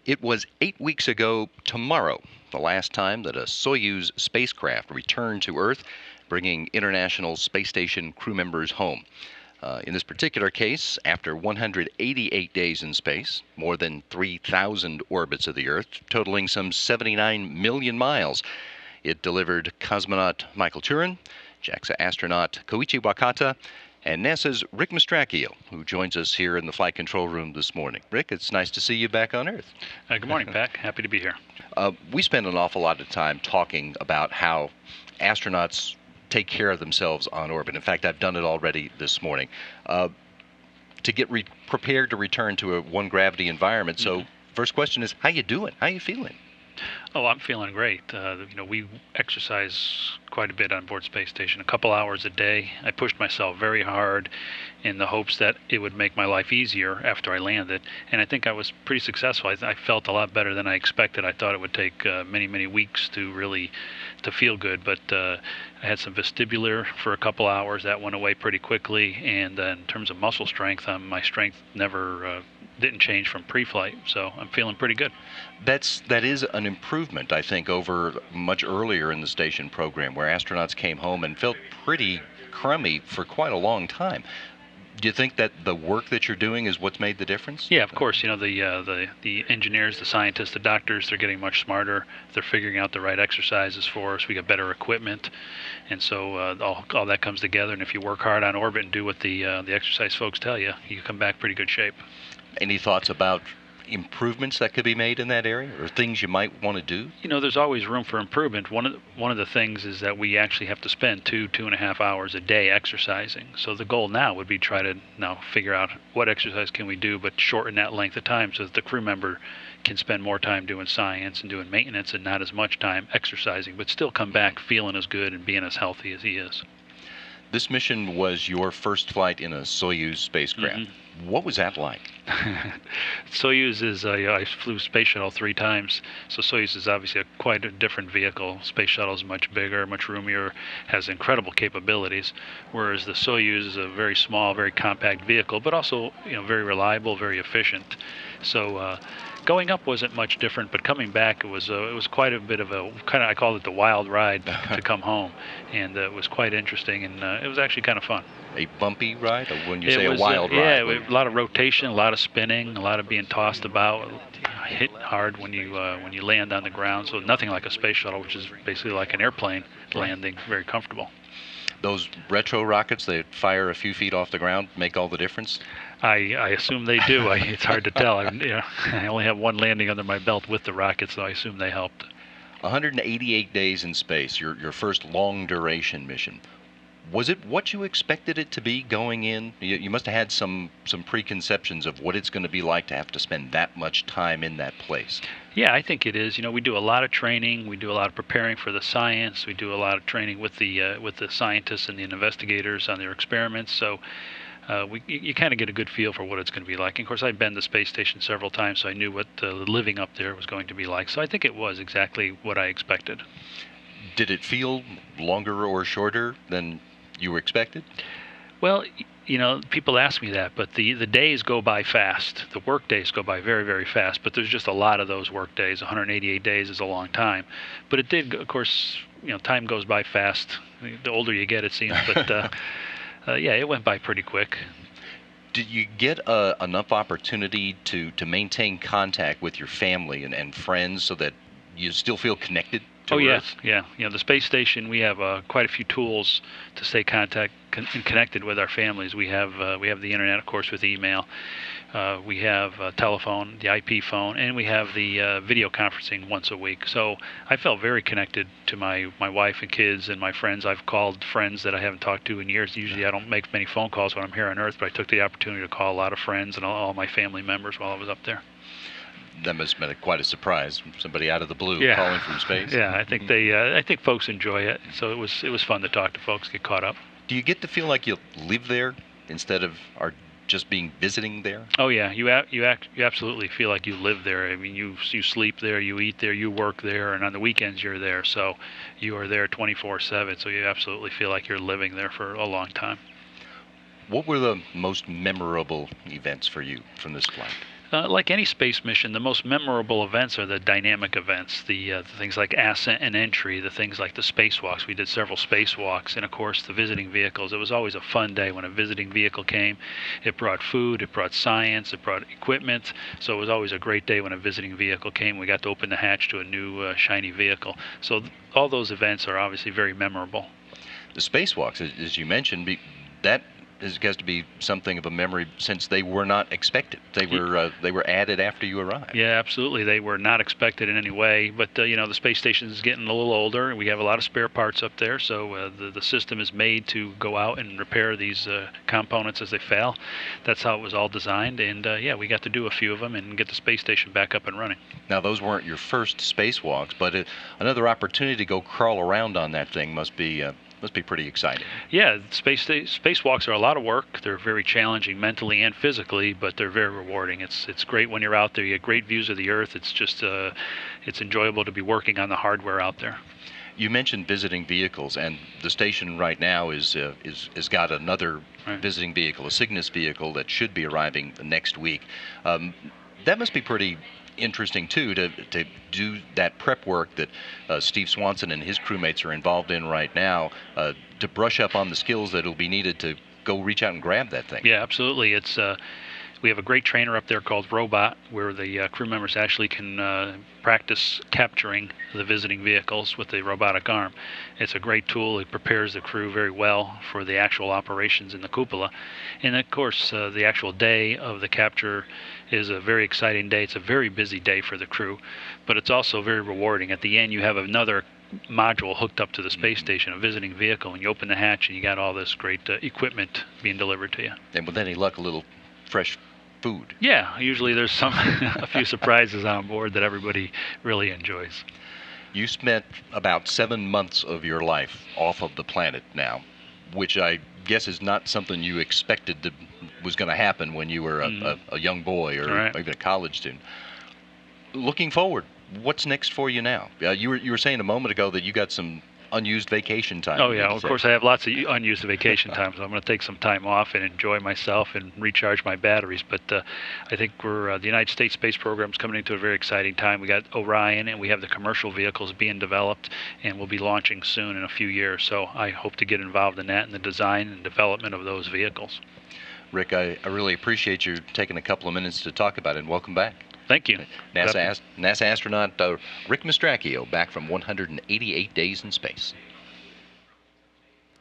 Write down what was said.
It was 8 weeks ago tomorrow, the last time that a Soyuz spacecraft returned to Earth, bringing International Space Station crew members home. In this particular case, after 188 days in space, more than 3,000 orbits of the Earth, totaling some 79 million miles, it delivered cosmonaut Michael Turin, JAXA astronaut Koichi Wakata, and NASA's Rick Mastracchio, who joins us here in the flight control room this morning. Rick, it's nice to see you back on Earth. Good morning, Pat. Happy to be here. We spend an awful lot of time talking about how astronauts take care of themselves on orbit. In fact, I've done it already this morning. To get prepared to return to a one-gravity environment. So first question is, how you doing? How you feeling? Oh, I'm feeling great. We exercise quite a bit on board Space Station, a couple hours a day. I pushed myself very hard in the hopes that it would make my life easier after I landed, and I think I was pretty successful. I felt a lot better than I expected. I thought it would take many weeks to feel good, but I had some vestibular for a couple hours. That went away pretty quickly, and in terms of muscle strength, my strength never didn't change from pre-flight, so I'm feeling pretty good. That is an improvement, I think, over much earlier in the station program, where astronauts came home and felt pretty crummy for quite a long time. Do you think that the work that you're doing is what's made the difference? Yeah, of course. The engineers, the scientists, the doctors, they're getting much smarter. They're figuring out the right exercises for us. We got better equipment, and so all that comes together. And if you work hard on orbit and do what the exercise folks tell you, you come back pretty good shape. Any thoughts about improvements that could be made in that area, or things you might want to do? There's always room for improvement. One of the things is that we actually have to spend 2.5 hours a day exercising. So the goal now would be try to now figure out what exercise can we do, but shorten that length of time so that the crew member can spend more time doing science and doing maintenance and not as much time exercising, but still come back feeling as good and being as healthy as he is. This mission was your first flight in a Soyuz spacecraft. What was that like? Soyuz is, I flew Space Shuttle 3 times, so Soyuz is obviously quite a different vehicle. Space Shuttle is much bigger, much roomier, has incredible capabilities, whereas the Soyuz is a very small, very compact vehicle, but also very reliable, very efficient. So going up wasn't much different, but coming back it was quite a bit of I call it the wild ride to come home, and it was quite interesting, and it was actually kind of fun. A bumpy ride, or when you say a wild ride? Yeah, a lot of rotation, a lot of spinning, a lot of being tossed about, hit hard when you land on the ground. So nothing like a space shuttle, which is basically like an airplane landing, very comfortable. Those retro rockets that fire a few feet off the ground make all the difference? I assume they do. It's hard to tell. I only have one landing under my belt with the rockets, so I assume they helped. 188 days in space, your first long duration mission. Was it what you expected it to be going in? You must have had some preconceptions of what it's going to be like to have to spend that much time in that place. Yeah, I think it is. We do a lot of training. We do a lot of preparing for the science. We do a lot of training with the scientists and the investigators on their experiments. So you kind of get a good feel for what it's going to be like. And of course, I've been to the space station several times, so I knew what living up there was going to be like. So I think it was exactly what I expected. Did it feel longer or shorter than you were expected? Well, people ask me that, but the days go by fast. The work days go by very, very fast, but there's just a lot of those work days. 188 days is a long time. But it did, of course, time goes by fast. The older you get, it seems, but yeah, it went by pretty quick. Did you get enough opportunity to maintain contact with your family and friends so that you still feel connected to Earth? Yeah. The space station, we have quite a few tools to stay connected with our families. We have the internet, of course, with email. We have telephone, the IP phone, and we have the video conferencing once a week. So I felt very connected to my wife and kids and my friends. I've called friends that I haven't talked to in years. Usually I don't make many phone calls when I'm here on Earth, but I took the opportunity to call a lot of friends and all my family members while I was up there. That must have been quite a surprise. Somebody out of the blue calling from space. Yeah, I think I think folks enjoy it. So it was fun to talk to folks, get caught up. Do you get to feel like you live there instead of just being visiting there? Oh yeah, you absolutely feel like you live there. I mean, you sleep there, you eat there, you work there, and on the weekends you're there. So you are there 24/7. So you absolutely feel like you're living there for a long time. What were the most memorable events for you from this flight? Like any space mission, the most memorable events are the dynamic events, the things like ascent and entry, the things like the spacewalks. We did several spacewalks, and of course the visiting vehicles. It was always a fun day when a visiting vehicle came. It brought food, it brought science, it brought equipment. So it was always a great day when a visiting vehicle came. We got to open the hatch to a new shiny vehicle. So all those events are obviously very memorable. The spacewalks, as you mentioned, that has to be something of a memory since they were not expected. They were added after you arrived. Yeah, absolutely. They were not expected in any way. But you know, the space station is getting a little older, and we have a lot of spare parts up there. So the system is made to go out and repair these components as they fail. That's how it was all designed. And yeah, we got to do a few of them and get the space station back up and running. Now, those weren't your first spacewalks, but another opportunity to go crawl around on that thing must be pretty exciting. Yeah, spacewalks are a lot of work. They're very challenging mentally and physically, but they're very rewarding. It's great when you're out there. You get great views of the Earth. It's just it's enjoyable to be working on the hardware out there. You mentioned visiting vehicles, and the station right now is got another visiting vehicle, a Cygnus vehicle that should be arriving next week. That must be pretty interesting too, to do that prep work that Steve Swanson and his crewmates are involved in right now, to brush up on the skills that will be needed to go reach out and grab that thing. Yeah, absolutely. It's we have a great trainer up there called Robot, where the crew members actually can practice capturing the visiting vehicles with the robotic arm. It's a great tool. It prepares the crew very well for the actual operations in the cupola. And of course, the actual day of the capture is a very exciting day. It's a very busy day for the crew, but it's also very rewarding. At the end, you have another module hooked up to the space station, a visiting vehicle, and you open the hatch and you got all this great equipment being delivered to you. And with any luck, a little fresh food. Yeah, usually there's a few surprises on board that everybody really enjoys. You spent about 7 months of your life off of the planet now, which I guess is not something you expected was going to happen when you were a young boy or even a college student. Looking forward, what's next for you now? You were saying a moment ago that you got some unused vacation time. Oh yeah, of course I have lots of unused vacation time, so I'm going to take some time off and enjoy myself and recharge my batteries. But I think the United States space program is coming into a very exciting time. We got Orion, and we have the commercial vehicles being developed, and we'll be launching soon in a few years. So I hope to get involved in that and the design and development of those vehicles. Rick, I really appreciate you taking a couple of minutes to talk about it, and welcome back. Thank you. NASA astronaut Rick Mastracchio, back from 188 days in space.